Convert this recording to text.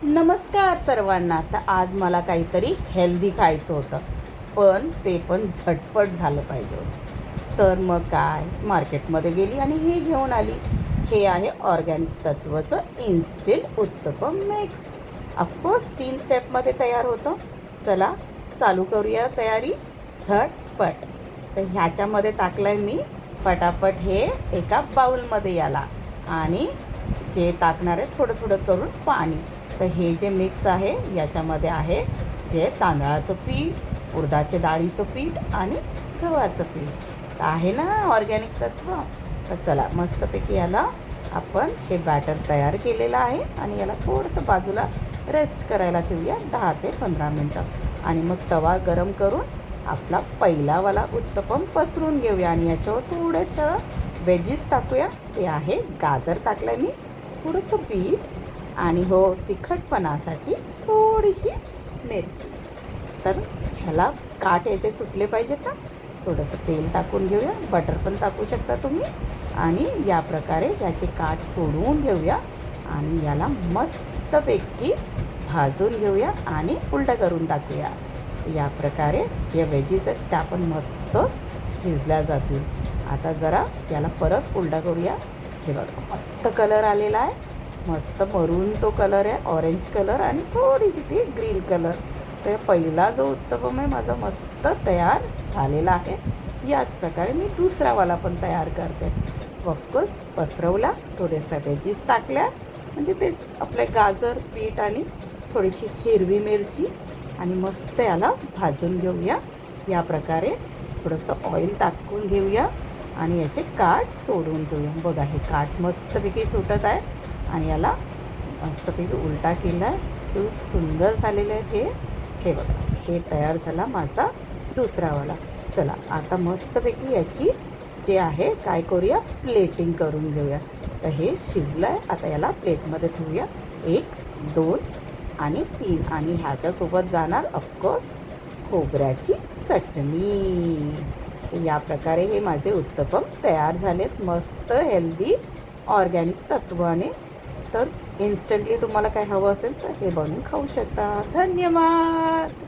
नमस्कार सर्वांना. तर आज मला काहीतरी हेल्दी खायचं होतं, पण ते पण झटपट झालं पाहिजे होतं. तर मग काय मार्केटमध्ये गेली आणि हे घेऊन आली. हे आहे ऑर्गॅनिक तत्त्वचं इन्स्टंट उत्तपम मिक्स. ऑफकोर्स 3 स्टेपमध्ये तयार होतं. चला चालू करूया तयारी झटपट. तर ह्याच्यामध्ये टाकलं आहे मी पटापट हे एका बाउलमध्ये याला, आणि जे टाकणार आहे थोडं थोडं करून पाणी. तर हे जे मिक्स आहे याच्यामध्ये आहे जे तांदळाचं पीठ, उडदाचे डाळीचं पीठ आणि गव्हाचं पीठ. तर आहे ना ऑर्गॅनिक तत्त्व. तर चला मस्तपैकी याला आपण हे बॅटर तयार केलेलं आहे आणि याला थोडंसं बाजूला रेस्ट करायला ठेवूया 10 ते 15 मिनटं. आणि मग तवा गरम करून आपला पहिलावाला उत्तपम पसरून घेऊया आणि याच्यावर थोड्याशा वेजीस टाकूया. ते आहे गाजर टाकलं आहे मी, थोडंसं बीट आणि हो तिखटपणासाठी थोडीशी मिरची. तर ह्याला काट याचे सुटले पाहिजेत ना. थोडंसं तेल टाकून घेऊया, बटर पण टाकू शकता तुम्ही. आणि या प्रकारे याचे काट सोडवून घेऊया आणि याला मस्तपैकी भाजून घेऊया आणि उलटा करून टाकूया. या प्रकारे जे वेजीस आहेत त्या पण मस्त शिजल्या जातील. आता जरा याला परत उलटा करूया. हे बघा मस्त कलर आलेला आहे, मस्त मरून तो कलर आहे, ऑरेंज कलर आणि थोडीशी ती ग्रीन कलर. तर पहिला जो उत्तपम आहे माझा मस्त तयार झालेला आहे. याच प्रकारे मी दुसरावाला पण तयार करते. ऑफकोर्स पसरवला, थोड्याशा वेजीस टाकल्या, म्हणजे तेच आपले गाजर पीठ आणि थोडीशी हिरवी मिरची, आणि मस्त याला भाजून घेऊया. या प्रकारे थोडंसं ऑइल टाकून घेऊया आणि याचे काठ सोडून घेऊया. बघा हे काठ मस्तपैकी सुटत आहे आणि याला मस्तपैकी उलटा केला आहे. खूप सुंदर झालेले आहेत हे. हे बघा हे तयार झाला माझा दुसरावाला. चला आता मस्तपैकी याची जे आहे काय करूया, प्लेटिंग करून घेऊया. तर हे शिजलं आहे, आता याला प्लेटमध्ये ठेवूया. 1, 2 आणि 3, आणि ह्याच्यासोबत जाणार ऑफकोर्स खोबऱ्याची चटणी. या प्रकारे हे माझे उत्तपम तयार झालेत, मस्त हेल्दी ऑर्गॅनिक तत्त्वाने. तर इन्स्टंटली तुम्हाला काय हवं असेल तर हे बनवून खाऊ शकता. धन्यवाद.